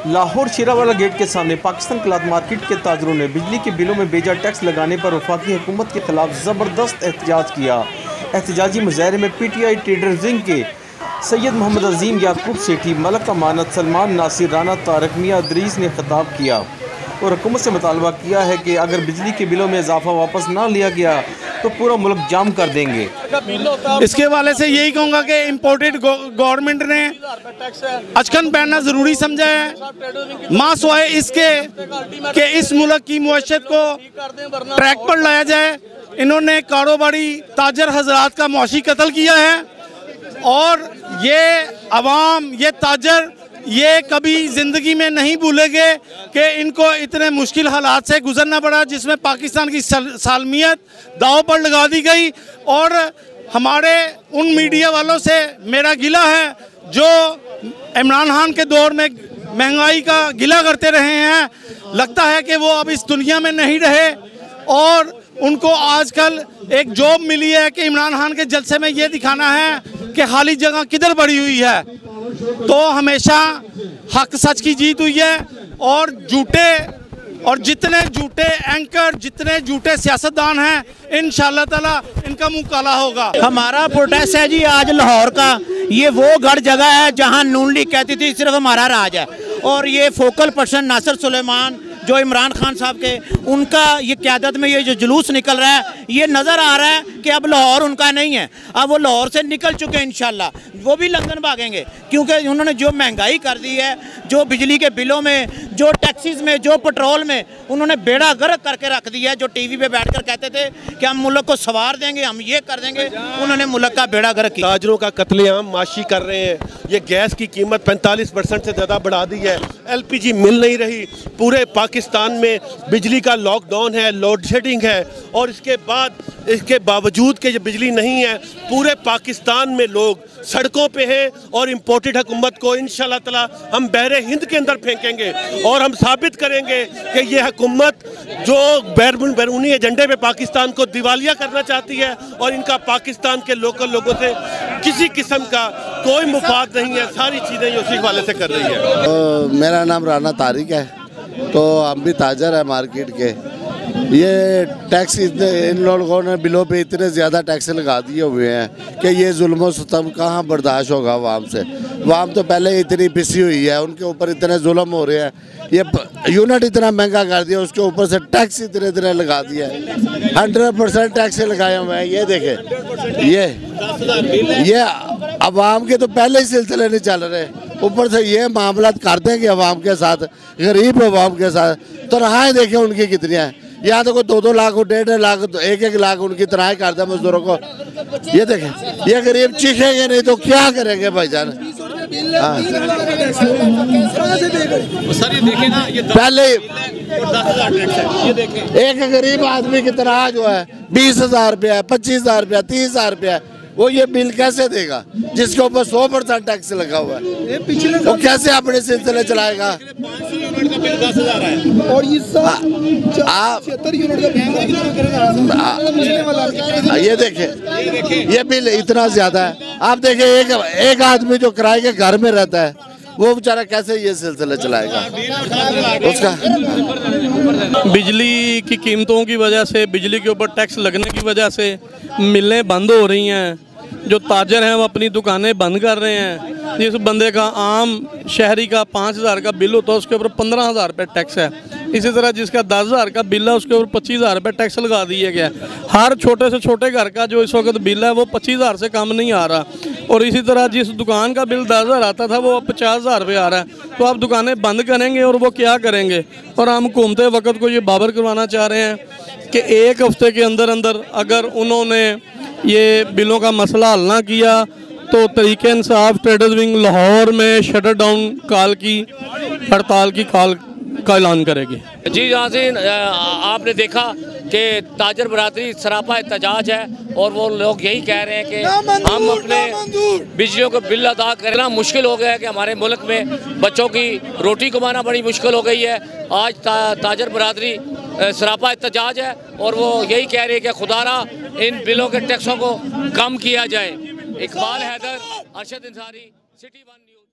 Lahore Sheranwala gate के सामने Pakistan cloth market के ताजरों ने बिजली के बिलों में बेजा टैक्स लगाने पर वफाकी हुकूमत के खिलाफ ज़बरदस्त एहतजाज किया। एहतजाजी मुजाहरे में PTI ट्रेडर्स विंग के सैयद मोहम्मद अजीम, याकूब सेठी, मलक अमानत, सलमान नासिर, राना तारक, मियां अदरीस ने खिताब किया और हुकूमत से मुतालबा किया है कि अगर बिजली के बिलों में इजाफा वापस ना लिया गया तो पूरा मुल्क जाम कर देंगे। इसके हवाले से यही कहूँगा कि इम्पोर्टेड गवर्नमेंट ने अचकन पहनना ज़रूरी समझा है, माँ सोए इसके कि इस मुल्क की मुआशरत को ट्रैक पर लाया जाए। इन्होंने कारोबारी ताजर हजरात का मुआशी कत्ल किया है और ये अवाम, ये ताजर, ये कभी ज़िंदगी में नहीं भूलेंगे कि इनको इतने मुश्किल हालात से गुजरना पड़ा जिसमें पाकिस्तान की सालमियत दांव पर लगा दी गई। और हमारे उन मीडिया वालों से मेरा गिला है जो इमरान खान के दौर में महंगाई का गिला करते रहे हैं, लगता है कि वो अब इस दुनिया में नहीं रहे और उनको आजकल एक जॉब मिली है कि इमरान खान के जलसे में ये दिखाना है कि खाली जगह किधर पड़ी हुई है। तो हमेशा हक सच की जीत हुई है और झूठे, और जितने झूठे एंकर, जितने झूठे सियासतदान हैं, इंशाअल्लाह ताला इनका मुंह काला होगा। हमारा प्रोटेस्ट है जी आज लाहौर का, ये वो गढ़ जगह है जहां नून लीग कहती थी सिर्फ हमारा राज है, और ये फोकल पर्सन नासिर सुलेमान जो इमरान खान साहब के, उनका ये क़यादत में ये जो जुलूस निकल रहा है, ये नज़र आ रहा है कि अब लाहौर उनका नहीं है, अब वो लाहौर से निकल चुके हैं। इंशाल्लाह वो भी लंदन भागेंगे क्योंकि उन्होंने जो महंगाई कर दी है, जो बिजली के बिलों में, जो टैक्सीज में, जो पेट्रोल में उन्होंने बेड़ा गर्क करके रख दिया है। जो टीवी पे बैठकर कहते थे कि हम मुल्क को सवार देंगे, हम ये कर देंगे, उन्होंने मुल्क का बेड़ा गर्क किया। ताजरों का कत्लेआम माशी कर रहे हैं। ये गैस की कीमत 45% से ज़्यादा बढ़ा दी है, LPG मिल नहीं रही, पूरे पाकिस्तान में बिजली का लॉकडाउन है, लोड शेडिंग है, और इसके बावजूद कि बिजली नहीं है, पूरे पाकिस्तान में लोग सड़कों पे हैं और इम्पोर्टेड हुकूमत को इंशाल्लाह ताला हम बहरे हिंद के अंदर फेंकेंगे और हम साबित करेंगे कि ये हुकूमत जो बैरूनी एजेंडे पे पाकिस्तान को दिवालिया करना चाहती है और इनका पाकिस्तान के लोकल लोगों से किसी किस्म का कोई मुफाद नहीं है, सारी चीज़ें ये उसी वाले से कर रही है। मेरा नाम राना तारिक है, तो हम भी ताजर है मार्केट के। ये टैक्स इन लोगों ने बिलों पे इतने ज़्यादा टैक्स लगा दिए हुए हैं कि ये जुल्म सितम कहाँ बर्दाश्त होगा आवाम से। आवाम तो पहले ही इतनी पिसी हुई है, उनके ऊपर इतने जुल्म हो रहे हैं, ये यूनिट इतना महंगा कर दिया, उसके ऊपर से टैक्स इतने इतने लगा दिया है, 100% टैक्स लगाए हुए हैं। ये देखें, ये अवाम के तो पहले ही सिलसिले नहीं चल रहे, ऊपर से ये मामला कर देंगे अवाम के साथ, गरीब अवाम के साथ। तो तनख्वाहें देखें उनकी कितनी है, या तो कोई 2-2 लाख, 1.5 लाख, 1-1 लाख उनकी तनख्वाह कर दे मजदूरों को। ये देखें, ये गरीब चीखेंगे नहीं तो क्या करेंगे भाईजान। पहले एक गरीब आदमी की तनख्वाह जो है 20,000 रुपया, 25,000 रुपया, 30,000 रुपया, वो ये बिल कैसे देगा जिसके ऊपर 100% टैक्स लगा हुआ है? वो कैसे अपने सिलसिले चलाएगा? और ये देखें, ये बिल इतना ज्यादा है। आप देखें, एक आदमी जो किराए के घर में रहता है वो बेचारा कैसे ये सिलसिले चलाएगा उसका। बिजली की कीमतों की वजह से, बिजली के ऊपर टैक्स लगने की वजह से मिलें बंद हो रही हैं, जो ताजर हैं वो अपनी दुकानें बंद कर रहे हैं। जिस बंदे का आम शहरी का 5,000 का बिल होता है उसके ऊपर 15,000 रुपये टैक्स है। इसी तरह जिसका 10,000 का बिल है उसके ऊपर 25,000 रुपये टैक्स लगा दिया गया। हर छोटे से छोटे घर का जो इस वक्त बिल है वो 25,000 से कम नहीं आ रहा, और इसी तरह जिस दुकान का बिल 10,000 आता था वो 50,000 रुपये आ रहा है। तो आप दुकानें बंद करेंगे और वो क्या करेंगे? और हम घूमते वक्त को ये बाबर करवाना चाह रहे हैं कि 1 हफ्ते के अंदर अंदर अगर उन्होंने ये बिलों का मसला हल ना किया तो तरीके इंसाफ ट्रेडर्स विंग लाहौर में शटर डाउन कॉल की हड़ताल की कॉल का ऐलान करेगी। जी यहाँ से आपने देखा कि ताजर बरादरी सरापा एहतजाज है और वो लोग यही कह रहे हैं कि हम अपने बिजलियों को बिल अदा करना मुश्किल हो गया है कि हमारे मुल्क में बच्चों की रोटी कमाना बड़ी मुश्किल हो गई है। आज ताजर बरादरी सरापा एहतजाज है और वो यही कह रही है कि खुदारा इन बिलों के टैक्सों को कम किया जाए। Iqbal Haider, Arshad Ansari, city 1 news.